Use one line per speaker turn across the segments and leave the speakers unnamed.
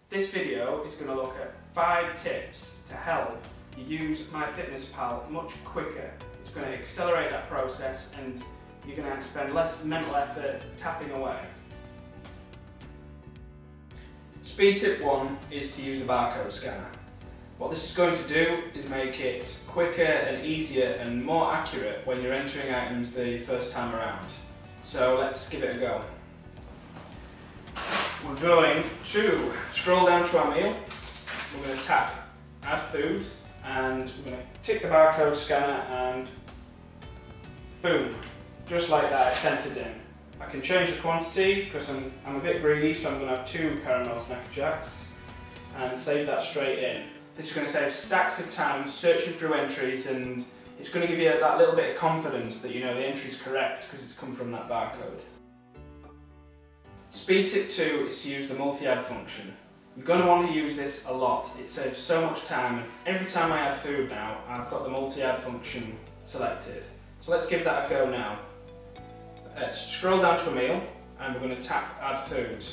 This video is going to look at 5 tips to help you use Myfitnesspal much quicker. It's going to accelerate that process and you're going to spend less mental effort tapping away. Speed tip 1 is to use the barcode scanner. What this is going to do is make it quicker and easier and more accurate when you're entering items the first time around. So let's give it a go. We're going to scroll down to our meal. We're going to tap add food and we're going to tick the barcode scanner and boom, just like that it's entered in. I can change the quantity because I'm a bit greedy, so I'm going to have 2 caramel snack jacks and save that straight in. This is going to save stacks of time searching through entries, and it's going to give you that little bit of confidence that you know the entry is correct because it's come from that barcode. Speed tip 2 is to use the multi-add function. You're going to want to use this a lot. It saves so much time, and every time I add food now, I've got the multi-add function selected. So let's give that a go now. Let's scroll down to a meal and we're going to tap add food.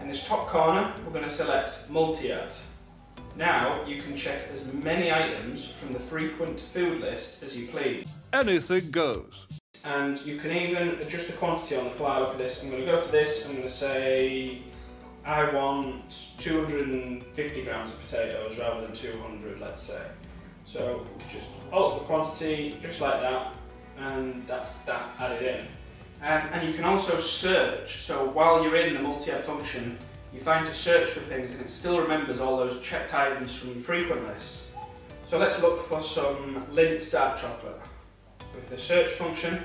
In this top corner, we're going to select multi-add. Now you can check as many items from the frequent food list as you please.
Anything goes.
And you can even adjust the quantity on the fly. Look at this. I'm going to go to this. I'm going to say I want 250 grams of potatoes rather than 200, let's say. So just alter the quantity just like that, and that's that added in. And you can also search. So while you're in the multi-add function, you find to search for things and it still remembers all those checked items from your frequent list. So let's look for some Lindt dark chocolate. With the search function,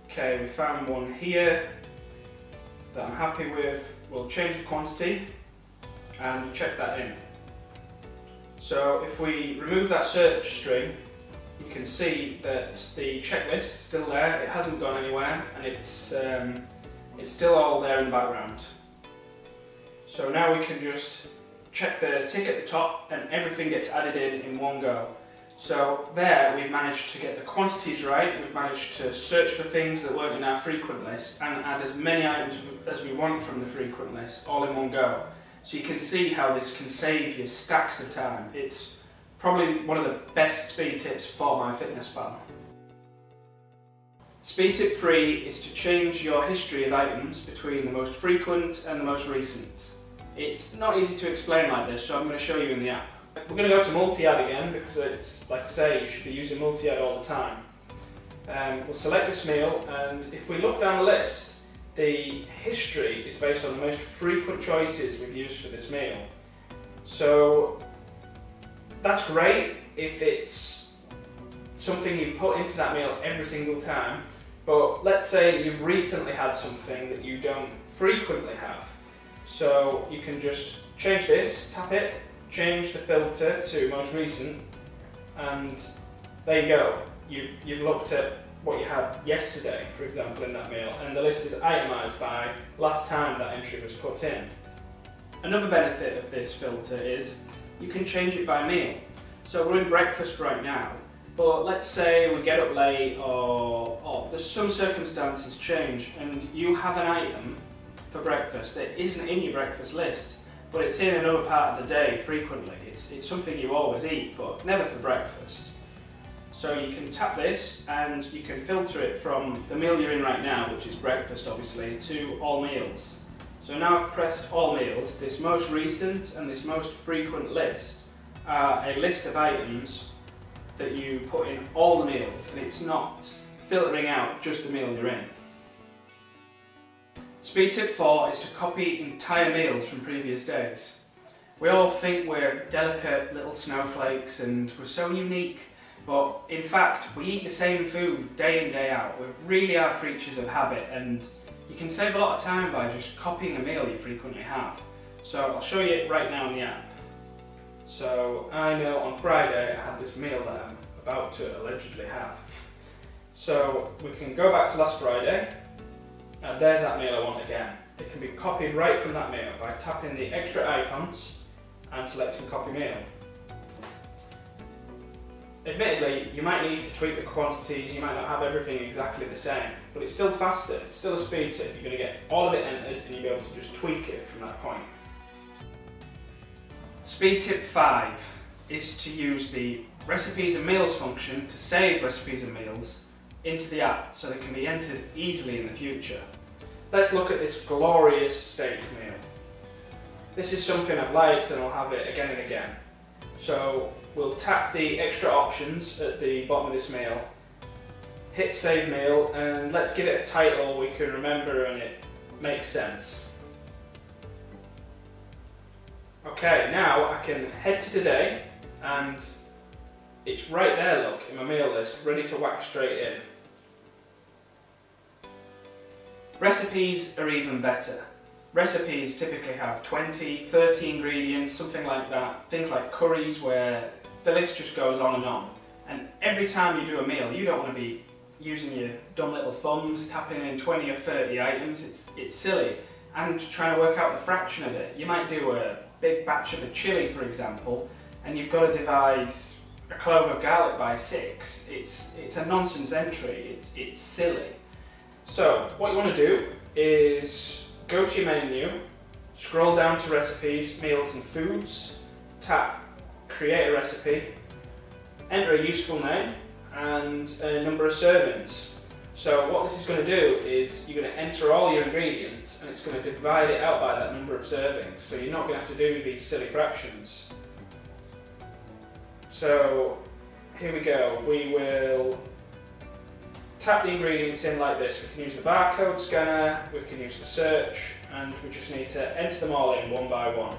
okay, we found one here that I'm happy with. We'll change the quantity and check that in. So if we remove that search string, you can see that the checklist is still there, it hasn't gone anywhere, and it's still all there in the background. So now we can just check the tick at the top and everything gets added in one go. So there we've managed to get the quantities right, we've managed to search for things that weren't in our frequent list and add as many items as we want from the frequent list, all in one go. So you can see how this can save you stacks of time. It's probably one of the best speed tips for Myfitnesspal. Speed tip 3 is to change your history of items between the most frequent and the most recent. It's not easy to explain like this, so I'm going to show you in the app. We're going to go to multi-add again because it's, like I say, you should be using multi-add all the time. We'll select this meal, and if we look down the list, the history is based on the most frequent choices we've used for this meal. So that's great if it's something you put into that meal every single time, but let's say you've recently had something that you don't frequently have. So you can just change this, tap it, change the filter to most recent, and there you go. You've looked at what you had yesterday, for example, in that meal, and the list is itemised by last time that entry was put in. Another benefit of this filter is you can change it by meal. So we're in breakfast right now, but let's say we get up late or there's some circumstances change and you have an item for breakfast that isn't in your breakfast list, but it's in another part of the day frequently. It's something you always eat, but never for breakfast. So you can tap this and you can filter it from the meal you're in right now, which is breakfast obviously, to all meals. So now I've pressed all meals, this most recent and this most frequent list are a list of items that you put in all the meals, and it's not filtering out just the meal you're in. Speed tip 4 is to copy entire meals from previous days. We all think we're delicate little snowflakes and we're so unique, but in fact we eat the same food day in, day out. We really are creatures of habit, and you can save a lot of time by just copying a meal you frequently have. So I'll show you it right now in the app. So I know on Friday I had this meal that I'm about to allegedly have. So we can go back to last Friday, and there's that meal I want again. It can be copied right from that meal by tapping the extra icons and selecting copy meal. Admittedly, you might need to tweak the quantities, you might not have everything exactly the same, but it's still faster, it's still a speed tip. You're going to get all of it entered and you'll be able to just tweak it from that point. Speed tip 5 is to use the recipes and meals function to save recipes and meals into the app so they can be entered easily in the future. Let's look at this glorious steak meal. This is something I've liked and I'll have it again and again. So we'll tap the extra options at the bottom of this meal, hit save meal, and let's give it a title we can remember and it makes sense. Okay, now I can head to today and it's right there, look, in my meal list, ready to whack straight in. Recipes are even better. Recipes typically have 20, 30 ingredients, something like that. Things like curries where the list just goes on and on. And every time you do a meal, you don't want to be using your dumb little thumbs, tapping in 20 or 30 items. It's silly. And trying to work out the fraction of it. You might do a big batch of a chili, for example, and you've got to divide a clove of garlic by 6. It's a nonsense entry. It's silly. So what you want to do is go to your menu, scroll down to recipes, meals and foods, tap create a recipe, enter a useful name and a number of servings. So what this is going to do is you're going to enter all your ingredients and it's going to divide it out by that number of servings. So you're not going to have to do these silly fractions. So here we go. We will tap the ingredients in like this. We can use the barcode scanner, we can use the search, and we just need to enter them all in one by one.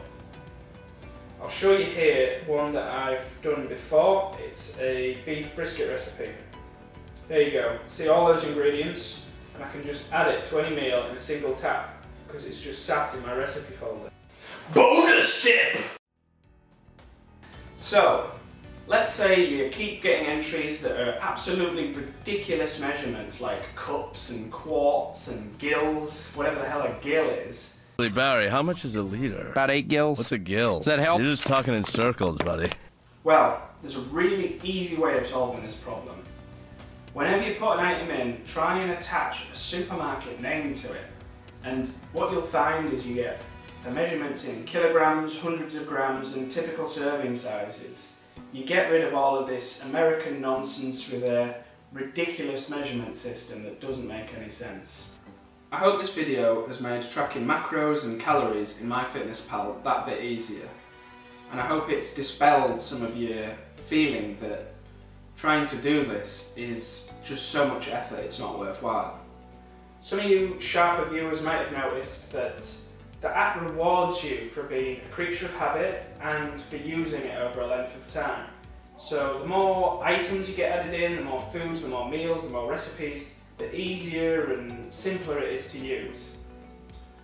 I'll show you here one that I've done before. It's a beef brisket recipe. There you go. See all those ingredients, and I can just add it to any meal in a single tap because it's just sat in my recipe folder. Bonus tip! So, let's say you keep getting entries that are absolutely ridiculous measurements like cups and quarts and gills, whatever the hell a gill is.
Barry, how much is a liter?
About 8 gills.
What's a gill?
Does that help?
You're just talking in circles, buddy.
Well, there's a really easy way of solving this problem. Whenever you put an item in, try and attach a supermarket name to it. And what you'll find is you get the measurements in kilograms, hundreds of grams, and typical serving sizes. You get rid of all of this American nonsense with a ridiculous measurement system that doesn't make any sense. I hope this video has made tracking macros and calories in Myfitnesspal that bit easier. And I hope it's dispelled some of your feeling that trying to do this is just so much effort it's not worthwhile. Some of you sharper viewers might have noticed that the app rewards you for being a creature of habit and for using it over a length of time. So the more items you get added in, the more foods, the more meals, the more recipes, the easier and simpler it is to use.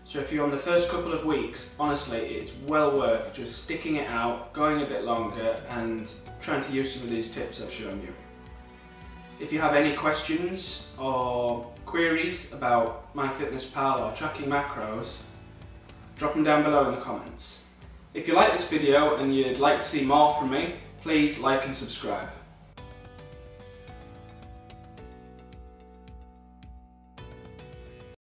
So if you're on the first couple of weeks, honestly it's well worth just sticking it out, going a bit longer and trying to use some of these tips I've shown you. If you have any questions or queries about Myfitnesspal or tracking macros, drop them down below in the comments. If you like this video and you'd like to see more from me, please like and subscribe.